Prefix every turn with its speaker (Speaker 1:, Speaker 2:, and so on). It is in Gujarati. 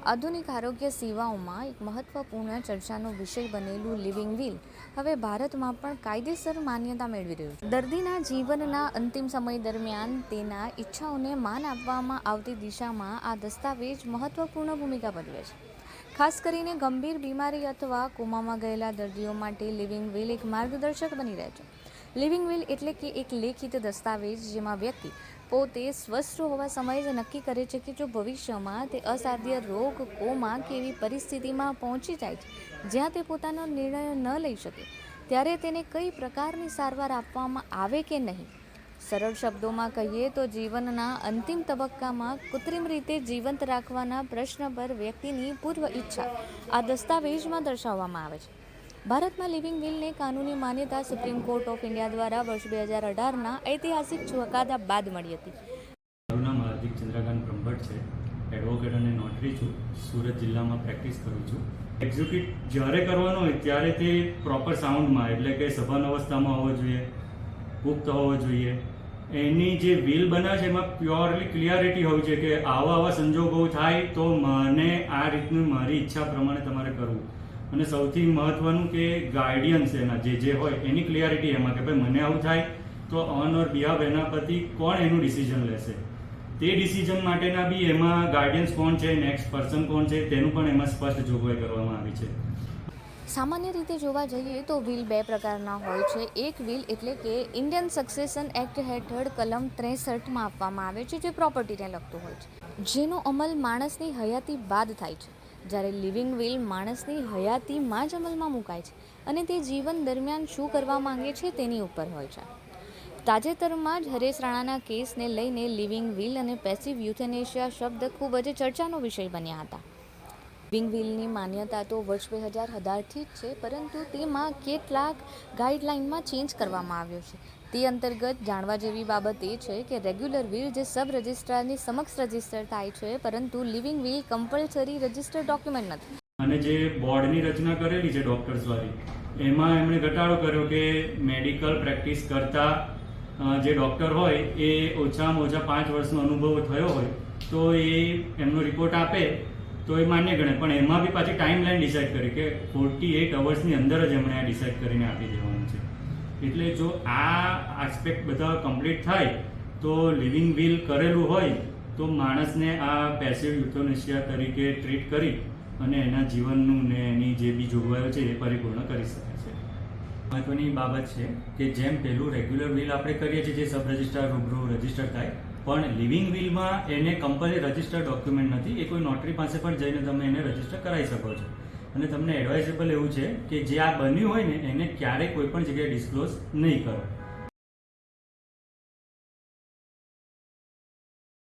Speaker 1: આધુનિક આરોગ્ય સેવાઓમાં એક મહત્વપૂર્ણ ચર્ચાનો વિષય બનેલું લિવિંગ વિલ હવે ભારતમાં પણ કાયદેસર માન્યતા મેળવી રહ્યું છે. દર્દીના જીવનના અંતિમ સમય દરમિયાન તેના ઈચ્છાઓને માન આપવામાં આવતી દિશામાં આ દસ્તાવેજ મહત્વપૂર્ણ ભૂમિકા ભજવે છે. ખાસ કરીને ગંભીર બીમારી અથવા કોમામાં ગયેલા દર્દીઓ માટે લિવિંગ વિલ એક માર્ગદર્શક બની રહે છે. લિવિંગ વિલ એટલે કે એક લેખિત દસ્તાવેજ જેમાં વ્યક્તિ પોતે સ્વસ્થ હોવા સમયે જ નક્કી કરે છે કે જો ભવિષ્યમાં તે અસાધ્ય રોગ, કોમા કે એવી પરિસ્થિતિમાં પહોંચી જાય છે જ્યાં તે પોતાનો નિર્ણય ન લઈ શકે, ત્યારે તેને કઈ પ્રકારની સારવાર આપવામાં આવે કે નહીં. સરળ શબ્દોમાં કહીએ તો જીવનના અંતિમ તબક્કામાં કૃત્રિમ રીતે જીવંત રાખવાના પ્રશ્ન પર વ્યક્તિની પૂર્વ ઈચ્છા આ દસ્તાવેજમાં દર્શાવવામાં આવે છે. ભારતમાં લિવિંગ વિલને કાનૂની માન્યતા સુપ્રીમ કોર્ટ ઓફ ઇન્ડિયા દ્વારા વર્ષ 2018ના ઐતિહાસિક ચુકાદા બાદ મળી હતી.
Speaker 2: મારું નામ હાર્દિક ચંદ્રકાંત બ્રહ્મભટ્ટ છે. એડવોકેટ અને નોટરી છું. સુરત જિલ્લામાં પ્રેક્ટિસ કરું છું. એક્ઝિક્યુટ જ્યારે કરવાનો હોય ત્યારે તે પ્રોપર સાઉન્ડમાં, એટલે કે સભાન અવસ્થામાં હોવો જોઈએ, પુખ્ત હોવો જોઈએ. એની જે વિલ બનાવે છે એમાં પ્યોરલી ક્લિયરિટી હોવી જોઈએ કે આવા સંજોગો થાય તો મને આ રીતનું મારી ઈચ્છા પ્રમાણે તમારે કરવું. અને સૌથી મહત્વનું કે ગાઈડન્સ એના જે હોય એની ક્લિયરિટી એમાં કે ભાઈ મને આવું થાય તો ઓન ઓર બિહાફ એના પરથી કોણ એનું ડિસિઝન લેશે, તે ડિસિઝન માટેના બી એમાં ગાઈડન્સ કોણ છે, નેક્સ્ટ પર્સન કોણ છે, તેનું પણ એમાં સ્પષ્ટ જોગવાઈ કરવામાં આવી છે.
Speaker 1: સામાન્ય રીતે જોવા જઈએ તો વિલ બે પ્રકારના હોય છે. એક વિલ એટલે કે ઇન્ડિયન સક્સેશન એક્ટ હેઠળ કલમ 63માં આપવામાં આવે છે, જે પ્રોપર્ટીને લગતું હોય છે, જેનો અમલ માણસની હયાતી બાદ થાય છે. જ્યારે લિવિંગ વિલ માણસની હયાતીમાં જ અમલમાં મુકાય છે અને તે જીવન દરમિયાન શું કરવા માંગે છે તેની ઉપર હોય છે. તાજેતરમાં જ હરેશ રાણાના કેસને લઈને લિવિંગ વિલ અને પેસિવ યુથેનેશિયા શબ્દ ખૂબ જ ચર્ચાનો વિષય બન્યા હતા. લિવિંગ વિલની માન્યતા તો વર્ષ 2018થી જ છે, પરંતુ તેમાં કેટલાક ગાઈડલાઇનમાં ચેન્જ કરવામાં આવ્યો છે. તે અંતર્ગત જાણવા જેવી બાબત એ છે કે રેગ્યુલર વિલ જે સબ રજિસ્ટ્રારની સમક્ષ રજિસ્ટર થાય છે, પરંતુ living will compulsory registered document નથી.
Speaker 2: અને જે બોર્ડની રચના કરેલી છે ડોક્ટર્સ વાળી, એમાં એમણે ઘટાડો કર્યો કે મેડિકલ પ્રેક્ટિસ કરતા જે ડૉક્ટર હોય એ ઓછામાં ઓછા 5 વર્ષનો અનુભવ થયો હોય તો એ એમનો રિપોર્ટ આપે તો એ માન્ય ગણે. પણ એમાં બી પાછી ટાઈમ લાઈન ડિસાઇડ કરી કે 48 અવર્સની અંદર જ એમણે આ ડિસાઇડ કરીને આપી દેવાનું છે. એટલે જો આ આસ્પેક્ટ બધા કમ્પ્લીટ થાય તો લિવિંગ વિલ કરેલું હોય તો માણસને આ પેસિવ યુથેનેશિયા તરીકે ટ્રીટ કરી અને એના જીવનનું ને એની જે બી જોગવાઈઓ છે એ પરિપૂર્ણ કરી શકે છે. મહત્વની બાબત છે કે જેમ પહેલું રેગ્યુલર વિલ આપણે કરીએ છીએ જે સબ રજિસ્ટ્રાર રૂબરૂ રજિસ્ટર થાય, પણ લિવિંગ વિલમાં એને કમ્પલસરી રજિસ્ટર્ડ ડોક્યુમેન્ટ નથી. એ કોઈ નોટરી પાસે પણ જઈને તમે એને રજિસ્ટર કરાવી શકો છો. અને તમને એડવાઇઝેબલ એવું છે કે જે આ બન્યું હોય ને એને ક્યારેય કોઈ પણ જગ્યાએ ડિસ્ક્લોઝ નહીં કરો.